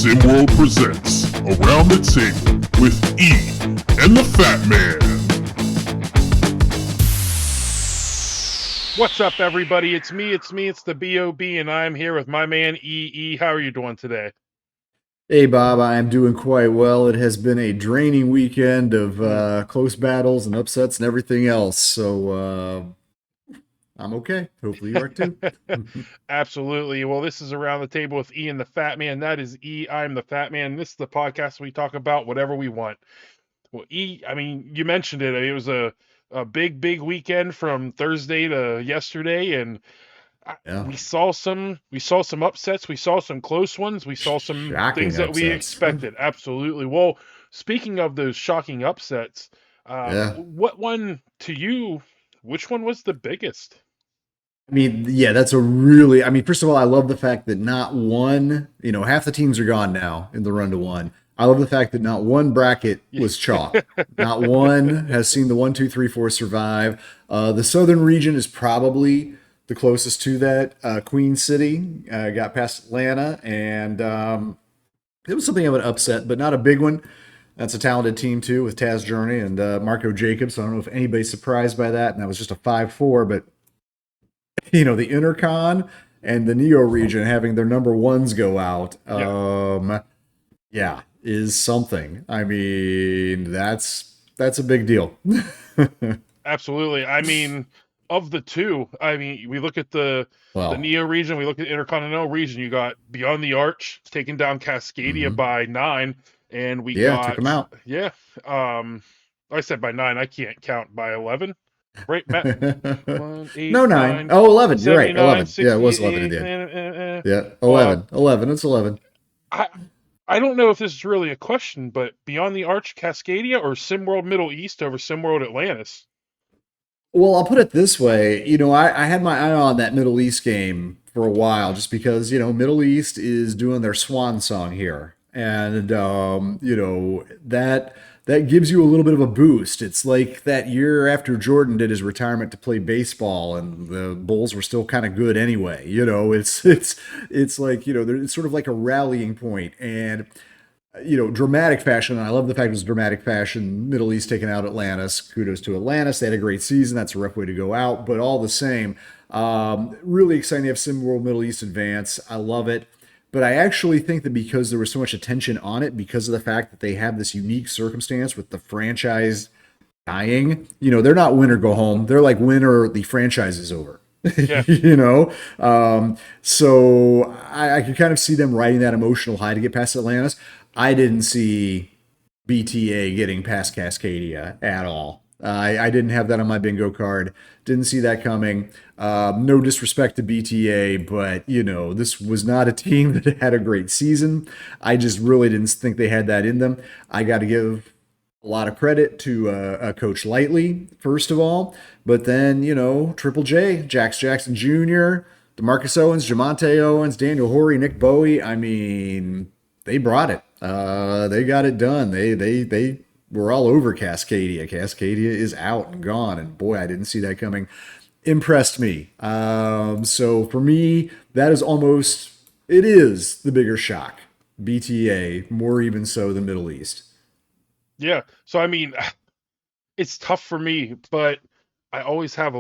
SimWorld presents Around the Table with E and the Fat Man. What's up, everybody? It's me, it's the B.O.B., and I'm here with my man, E. How are you doing today? Hey Bob, I am doing quite well. It has been a draining weekend of close battles and upsets and everything else, so I'm okay. Hopefully you are too. Absolutely. Well, this is Around the Table with E and the Fat Man. That is E. I'm the Fat Man. This is the podcast where we talk about whatever we want. Well, E, I mean, you mentioned it. It was a big weekend from Thursday to yesterday, and Yeah, we saw some upsets, we saw some close ones, we saw some things shocking that we upsets. expected. Absolutely. Well, speaking of those shocking upsets, Yeah, what one to you, which one was the biggest? I mean, yeah, that's a really. I mean, first of all, I love the fact that not one, half the teams are gone now in the run to one. I love the fact that not one bracket was chalk. Not one has seen the 1, 2, 3, 4 survive. The southern region is probably the closest to that. Queen City got past Atlanta, and it was something of an upset, but not a big one. That's a talented team too, with Taz Journey and Marco Jacobs. So I don't know if anybody's surprised by that. And that was just a 5-4, but the Intercon and the Neo region having their number ones go out, yeah, is something. I mean, that's a big deal. Absolutely. I mean, of the two, I mean, we look at the Well, Neo region, we look at the Intercontinental region. You got Beyond the Arch taking down Cascadia mhm. by 9, and we Yeah, took them got out. um, I said by 9. I can't count by 11. Right, Matt? 1, 8, No, 9. 9, Oh, 11. You're right. 79, 11. Yeah, it was 11 in 68. the end. Yeah, Well, 11. 11. It's 11. I I don't know if this is really a question, but Beyond the Arch Cascadia or SimWorld Middle East over SimWorld Atlantis? Well, I'll put it this way. I had my eye on that Middle East game for a while just because, Middle East is doing their swan song here. And, that gives you a little bit of a boost. It's like that year after Jordan did his retirement to play baseball and the Bulls were still kind of good anyway. It's like, it's sort of like a rallying point. And dramatic fashion. And I love the fact it was dramatic fashion. Middle East taking out Atlantis. Kudos to Atlantis. They had a great season. That's a rough way to go out, but all the same, really exciting to have SimWorld Middle East advance. I love it. But I actually think that because there was so much attention on it, because of the fact that they have this unique circumstance with the franchise dying, they're not win or go home. They're like win or the franchise is over. Yeah. So I can kind of see them riding that emotional high to get past Atlantis. I didn't see BTA getting past Cascadia at all. I didn't have that on my bingo card. Didn't see that coming. No disrespect to BTA, but this was not a team that had a great season. I just really didn't think they had that in them. I got to give a lot of credit to Coach Lightly, first of all, but then Triple J, Jax Jackson Jr., DeMarcus Owens, Jamonte Owens, Daniel Horry, Nick Bowie. I mean, they brought it. They got it done. They were all over Cascadia. Cascadia is out and gone, and boy, I didn't see that coming. Impressed me. So for me, it is the bigger shock. BTA, more even so than Middle East. Yeah. So I mean, it's tough for me, but I always have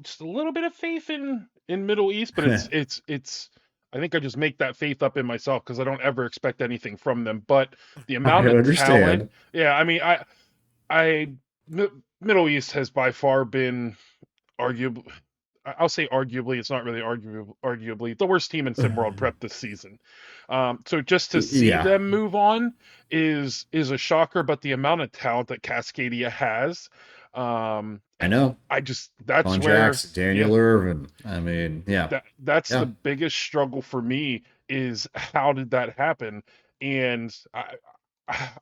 just a little bit of faith in Middle East, but it's I think I just make that faith up in myself because I don't ever expect anything from them. But the I amount of talent, understand. yeah, I mean, Middle East has by far been arguably, I'll say arguably, it's not really arguably the worst team in SimWorld Prep this season. So just to see Yeah, them move on is a shocker, but the amount of talent that Cascadia has, I know. that's Von where, Jackson, yeah, Daniel Irvin. I mean, yeah, that's the yeah. biggest struggle for me is how did that happen? And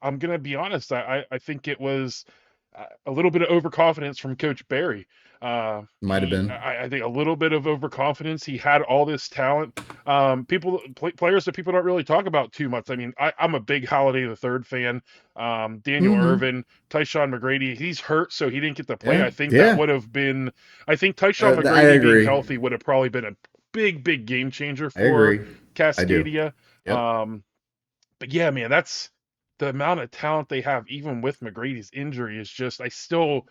I'm gonna be honest, I think it was a little bit of overconfidence from Coach Barry. Might have been. I think a little bit of overconfidence. He had all this talent. Players that people don't really talk about too much. I mean, I'm a big Holiday the Third fan. Daniel Mm-hmm. Irvin, Tyshawn McGrady, he's hurt, so he didn't get to play. Yeah, I think that yeah. would have been. I think Tyshawn I McGrady being agree. healthy would have probably been a big game changer I for agree. I do. Cascadia. Yep. But yeah, man, that's the amount of talent they have, even with McGrady's injury, is just I still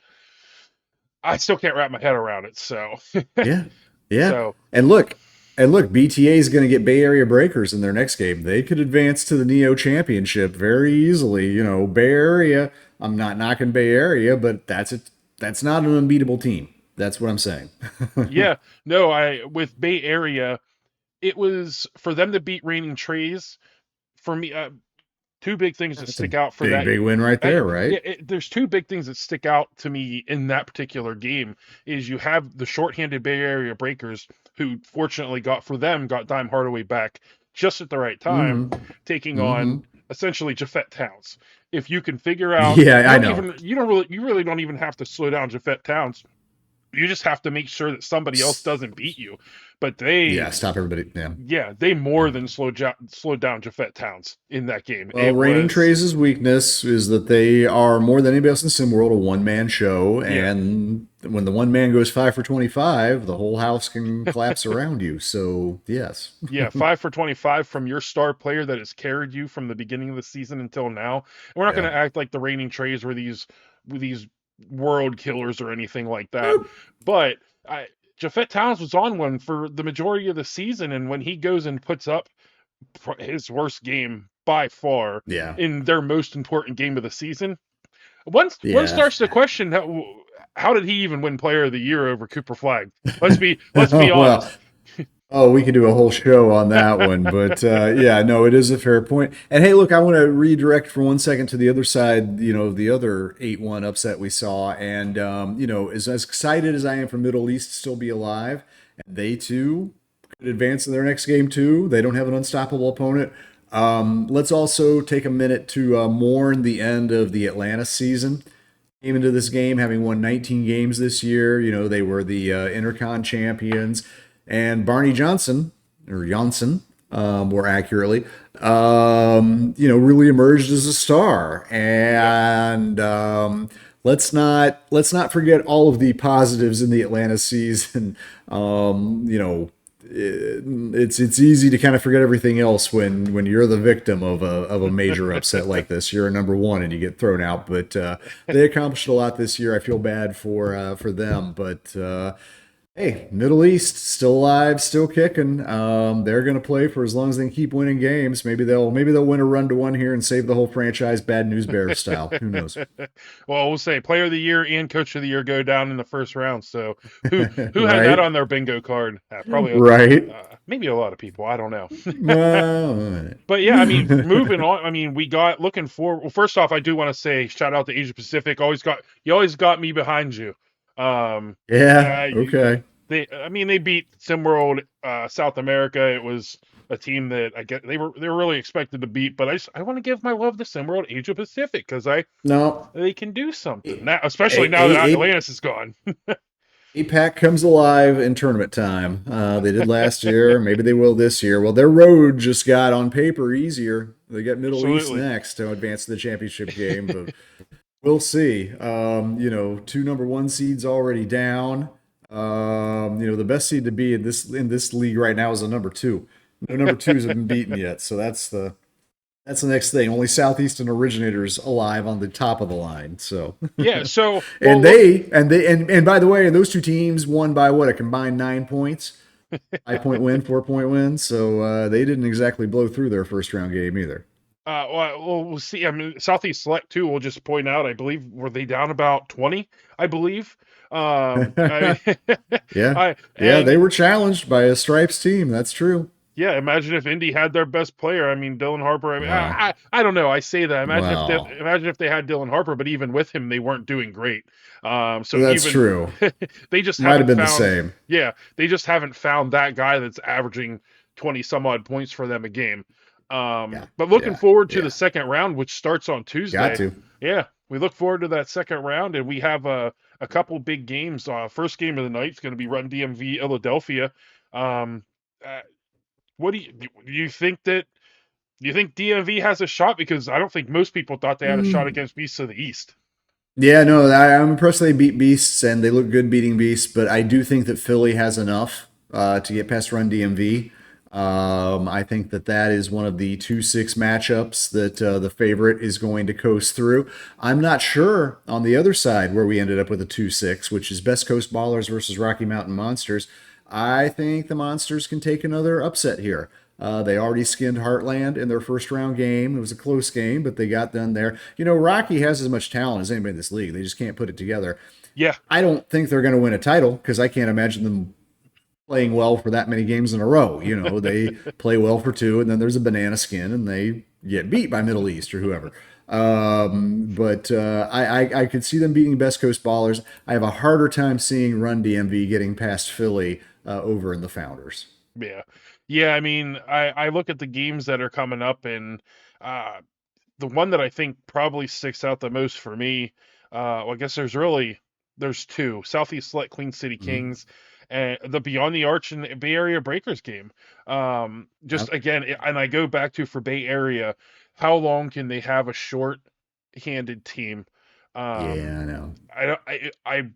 can't wrap my head around it. So Yeah, yeah. so And look, BTA is going to get Bay Area Breakers in their next game. They could advance to the Neo Championship very easily. Bay Area. I'm not knocking Bay Area, but that's not an unbeatable team. That's what I'm saying. yeah, no, I with Bay Area, it was for them to beat Reigning Trays for me. Two big things that That's a stick out for big, that. big win right there, right? Yeah, there's two big things that stick out to me in that particular game. Is you have the shorthanded Bay Area Breakers, who fortunately got Dime Hardaway back just at the right time, Mm-hmm. taking Mm-hmm. on essentially Jafet Towns. If you can figure out, Yeah, I know. you really don't even have to slow down Jafet Towns. You just have to make sure that somebody else doesn't beat you. But Yeah, stop everybody. Yeah. yeah, they more than slowed down Jafet Towns in that game. Well, It Raining was Trays' weakness is that they are more than anybody else in SimWorld a one-man show, yeah. and when the one man goes 5 for 25, the whole house can collapse around you. So yes, Yeah, 5 for 25 from your star player that has carried you from the beginning of the season until now. And we're not yeah, going to act like the Reigning Trays were these world killers or anything like that. But Jafet Towns was on one for the majority of the season, and when he goes and puts up his worst game by far yeah, in their most important game of the season, one yeah. starts to question how did he even win Player of the Year over Cooper Flag? Let's be Well, honest. oh, we could do a whole show on that one, but yeah, no, it is a fair point. And hey, look, I want to redirect for 1 second to the other side. The other 8-1 upset we saw, and as excited as I am for Middle East to still be alive, and they too could advance in their next game too. They don't have an unstoppable opponent. Let's also take a minute to mourn the end of the Atlanta season. Came into this game having won 19 games this year. They were the Intercon champions. And Barney Johnson, or Johnson, more accurately, really emerged as a star. And let's not forget all of the positives in the Atlanta season. It's easy to kind of forget everything else when you're the victim of a major upset like this. You're a number one and you get thrown out. But they accomplished a lot this year. I feel bad for them, but. Hey, Middle East still alive, still kicking. They're going to play for as long as they can keep winning games. Maybe they'll win a run to one here and save the whole franchise. Bad News Bears style. Who knows? Well, we'll say Player of the Year and Coach of the Year go down in the first round. So who had Right? that on their bingo card? Probably Right. maybe a lot of people. I don't know. Well, But yeah, I mean, moving on. I mean, we got looking for. Well, first off, I do want to say shout out to Asia Pacific. You always got me behind you. yeah. Okay. They beat SimWorld South America. It was a team that I get they were really expected to beat, but I want to give my love to SimWorld Asia Pacific because No. they can do something now, especially now that Atlantis is gone. APAC comes alive in tournament time. They did last year. Maybe they will this year. Well, their road just got on paper easier. They got Middle East next to advance to the championship game, but we'll see. 2 number 1 seeds already down. The best seed to be in this league right now is a number 2. No number 2s have been beaten yet, so that's the next thing. Only Southeastern originators alive on the top of the line. So Yeah. So and by the way, those 2 teams won by what, a combined 9 points, 5-point win, 4-point win. So they didn't exactly blow through their first round game either. we'll see. I mean, Southeast Select too. We'll just point out. I believe were they down about 20? I believe. Yeah, I they were challenged by a Stripes team. That's true. Yeah, imagine if Indy had their best player. I mean, Dylan Harper. I mean, Wow. I don't know. I say that. Wow. Imagine if they had Dylan Harper, but even with him, they weren't doing great. So That's true. they just Might have haven't been found. the same. Yeah, they just haven't found that guy that's averaging 20 some odd points for them a game. But looking forward to the second round, which starts on Tuesday. Got to. Yeah, we look forward to that second round, and we have a couple big games. First game of the night is going to be Run DMV Philadelphia. What do you think that? Do you think DMV has a shot? Because I don't think most people thought they had a shot against Beasts of the East. Yeah, no, I'm impressed they beat Beasts and they look good beating Beasts, but I do think that Philly has enough to get past Run DMV. I think that is one of the 2-6 matchups that the favorite is going to coast through. I'm not sure on the other side where we ended up with a 2-6, which is Best Coast Ballers versus Rocky Mountain Monsters. I think the Monsters can take another upset here. They already skinned Heartland in their first round game. It was a close game, but they got done there. Rocky has as much talent as anybody in this league. They just can't put it together. Yeah. I don't think they're going to win a title because I can't imagine them playing well for that many games in a row. They play well for 2, and then there's a banana skin, and they get beat by Middle East or whoever. But I could see them beating Best Coast Ballers. I have a harder time seeing Run DMV getting past Philly over in the Founders. Yeah. Yeah, I mean, I look at the games that are coming up, and the one that I think probably sticks out the most for me, well, I guess there's 2: Southeast Select Queen City Kings, and the Beyond the Arch and Bay Area Breakers game. Just Yep. again, and I go back to, for Bay Area, how long can they have a short-handed team? Yeah, Um, I know. I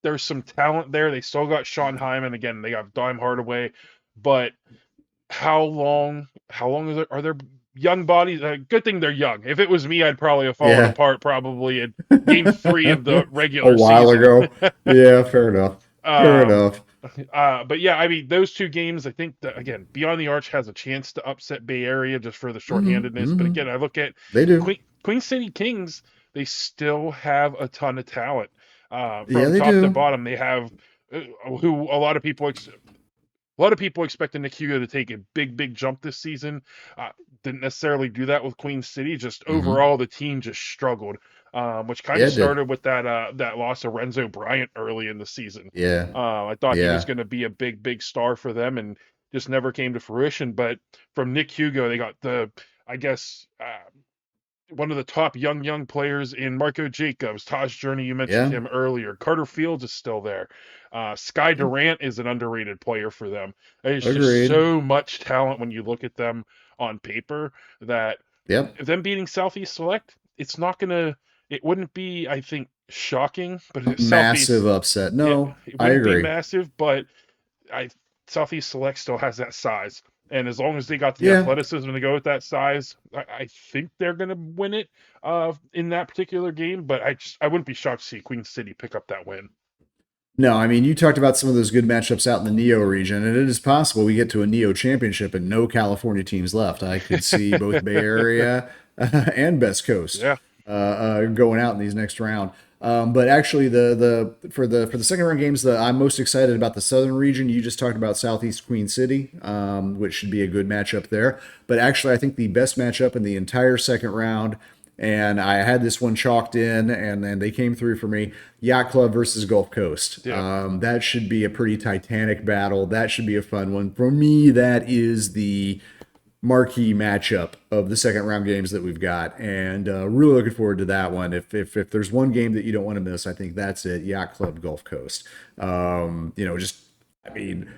there's some talent there. They still got Sean Hyman. Again, they got Dime Hardaway, but how long are there young bodies? Good thing they're young. If it was me, I'd probably have fallen Yeah. apart probably in game 3 of the A regular while season. ago. Yeah, fair enough. Fair Um, enough. but yeah, I mean, those 2 games, I think that, again, Beyond the Arch has a chance to upset Bay Area just for the shorthandedness. But again, I look at They do. Queen City Kings, they still have a ton of talent. Yeah, From they top to do. bottom, they have who a lot of people expected Nick Hugo to take a big jump this season. Didn't necessarily do that with Queen City. Just overall, the team just struggled, which kind Yeah, of it did. started with that loss of Renzo Bryant early in the season. Yeah. I thought he was Yeah. going to be a big star for them, and just never came to fruition. But from Nick Hugo, they got I guess, one of the top young players in Marco Jacobs, Taj Journey. You mentioned Yeah. him earlier. Carter Fields is still there. Sky Durant is an underrated player for them. There's just Agreed. so much talent when you look at them on paper, that Yep. them beating Southeast Select, it wouldn't be, I think, shocking, but Massive upset. yeah, No, it I wouldn't be agree. massive, but I Southeast Select still has that size, and as long as they got the Yeah. athleticism to go with that size, I think they're gonna win it in that particular game. But I wouldn't be shocked to see Queen City pick up that win. No, I mean, you talked about some of those good matchups out in the Neo region, and it is possible we get to a Neo championship and no California teams left. I could see both Bay Area and Best Coast Yeah, going out in these next round. But actually, for the second round games, I'm most excited about the Southern region. You just talked about Southeast Queen City, which should be a good matchup there. But actually, I think the best matchup in the entire second round, and I had this one chalked in, and then they came through for me. Yacht Club versus Gulf Coast. yeah, That should be a pretty titanic battle. That should be a fun one. For me, that is the marquee matchup of the second round games that we've got, and really looking forward to that one. If there's one game that you don't want to miss, I think that's it. Yacht Club Gulf Coast. Just I mean,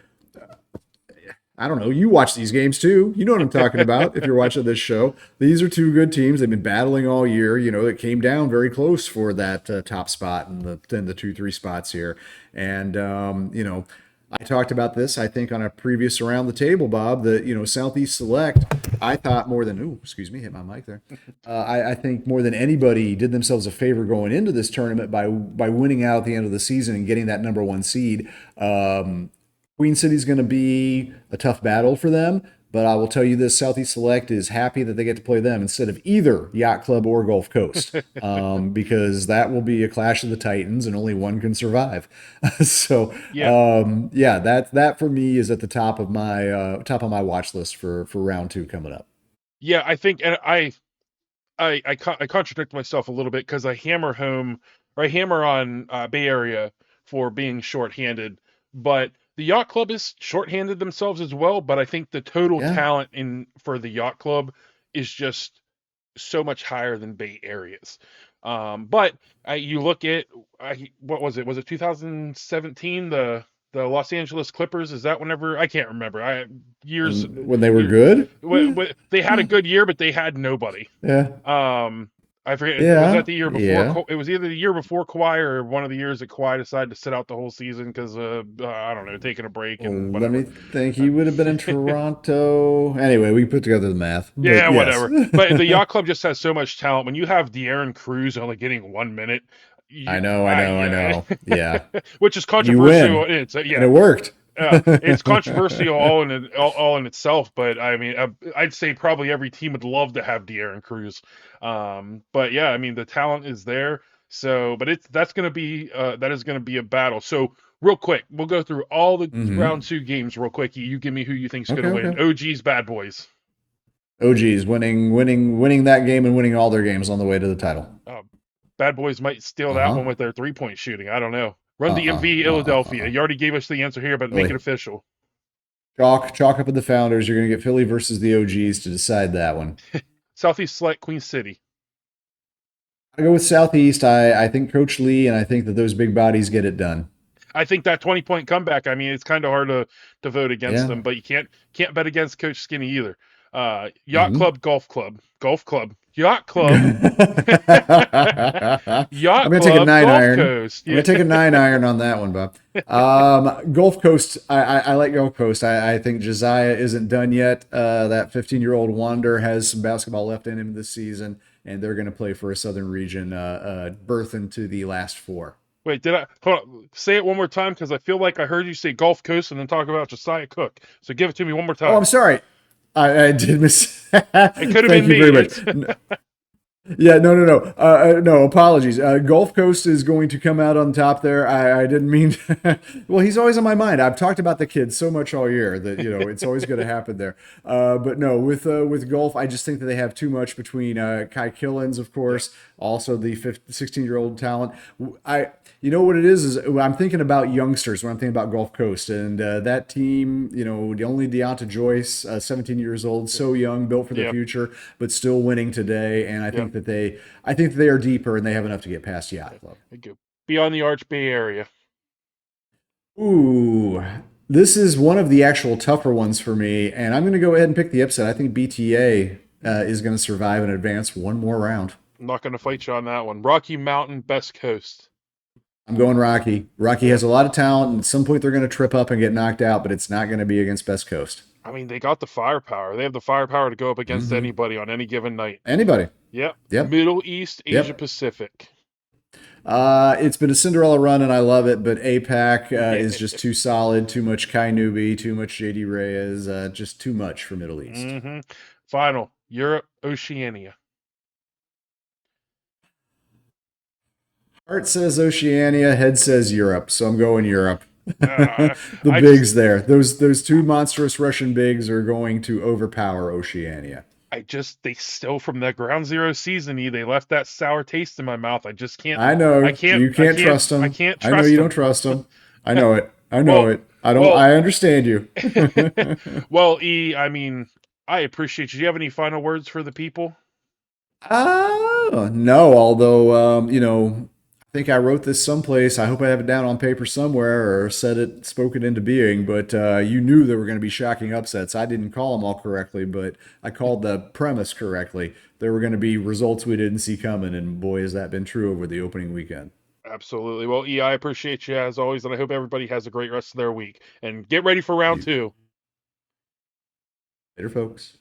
I don't know. You watch these games too. You know what I'm talking about. If you're watching this show, these are 2 good teams. They've been battling all year. It came down very close for that top spot and the 2-3 spots here. And I talked about this, I think, on a previous around the table, Bob. That Southeast Select, I thought more than excuse me, hit my mic there. I think more than anybody did themselves a favor going into this tournament by winning out at the end of the season and getting that #1 seed. Queen City's going to be a tough battle for them, but I will tell you this: Southeast Select is happy that they get to play them instead of either Yacht Club or Gulf Coast, because that will be a clash of the Titans, and only one can survive. So, yeah, yeah, that for me is at the top of my watch list for round 2 coming up. yeah. I think, and I contradict myself a little bit, because I hammer on Bay Area for being shorthanded, but the Yacht Club is shorthanded themselves as well. But I think the total Yeah, talent for the Yacht Club is just so much higher than Bay Area's. But you look at, what was it? Was it 2017? The Los Angeles Clippers? Is that whenever? I can't remember. Years. when they were good. They had a good year, but they had nobody. Yeah, Um, I forget. Was Yeah, that the year before? yeah. It was either the year before Kawhi or one of the years that Kawhi decided to sit out the whole season because I don't know, taking a break and Let whatever. me think. He would have been in Toronto. Anyway, we put together the math, but Yeah, yes. whatever. But the yacht club just has so much talent. When you have De'Aaron Cruz only getting 1 minute, I know, I know, I yeah, know. Yeah. which is And you controversial. win. It's And it yeah, worked. it's controversial all in itself. But I mean, I'd say probably every team would love to have De'Aaron Cruz. But yeah, I mean the talent is there. So, but that's gonna be that is gonna be a battle. So real quick, we'll go through all the Hmm. round 2 games real quick. You give me who you think's Okay, gonna win. okay. OG's Bad Boys. OG's winning that game and winning all their games on the way to the title. Uh, Bad Boys might steal that Uh-huh. one with their 3-point shooting. I don't know. Run Uh-uh. DMV Philadelphia. Uh-uh. You already gave us the answer here, but make it Philly. official. Chalk up with the Founders. You're going to get Philly versus the OGs to decide that one. Southeast Select Queen City. I go with Southeast. I think Coach Lee, and I think that those big bodies get it done. I think that 20-point comeback. I mean, it's kind of hard to vote against Yeah. them, but you can't bet against Coach Skinny either. Yacht Mm-hmm. Club, Golf Club, Yacht Club, I'm Yacht gonna take a Club, Gulf iron. Coast. I'm Yeah. gonna take a 9 iron on that one, Bob. Gulf Coast. I like Gulf Coast. I think Josiah isn't done yet. That 15-year-old Wander has some basketball left in him this season, and they're gonna play for a Southern Region berth into the last 4. Wait, did I hold on, say it one more time? Because I feel like I heard you say Gulf Coast and then talk about Josiah Cook. So give it to me one more Oh, I'm time. sorry. I did miss. It could have Thank been you me. very much. Yeah, no. Apologies. Gulf Coast is going to come out on top there. I didn't mean. Well, he's always on my mind. I've talked about the kid so much all year that it's always going to happen there. But no, with Gulf, I just think that they have too much between Kai Killens, of course, also the 16-year-old talent. You know what it is I'm thinking about youngsters when I'm thinking about Gulf Coast and that team. The only Deonta Joyce, 17 years old, so young, built for the Yep. future, but still winning today. And I think Yep. that they are deeper and they have enough to get past Yacht Club. Beyond the Arch Bay Area. Ooh, this is one of the actual tougher ones for me, and I'm going to go ahead and pick the upset. I think BTA is going to survive and advance one more round. I'm not going to fight you on that one. Rocky Mountain, Best Coast. I'm going Rocky. Rocky has a lot of talent, and at some point they're going to trip up and get knocked out, but it's not going to be against Best Coast. I mean, they got the firepower. They have the firepower to go up against Mm-hmm. anybody on any given night. Anybody. Yep. Yep. Middle East, Asia Yep. Pacific. It's been a Cinderella run, and I love it, but APAC is just too solid, too much Kai Newby, too much JD Reyes, just too much for Middle East. Mm-hmm. Final, Europe, Oceania. Heart says Oceania, head says Europe, so I'm going Europe. Uh, The I bigs there. Those two monstrous Russian bigs are going to overpower Oceania. they still from that Ground Zero season, they left that sour taste in my mouth. I just can't. I know I can't. you can't trust them. I can't I trust know you them. don't trust them. I know it. I know Well, it. I don't. well- I understand you. Well, E, I mean, I appreciate you. Do you have any final words for the people? No. Although I think I wrote this someplace. I hope I have it down on paper somewhere or spoken into being. But you knew there were going to be shocking upsets. I didn't call them all correctly, but I called the premise correctly. There were going to be results we didn't see coming, and boy, has that been true over the opening weekend. Absolutely. Well, E, I appreciate you as always, and I hope everybody has a great rest of their week. And get ready for round 2. Later, folks.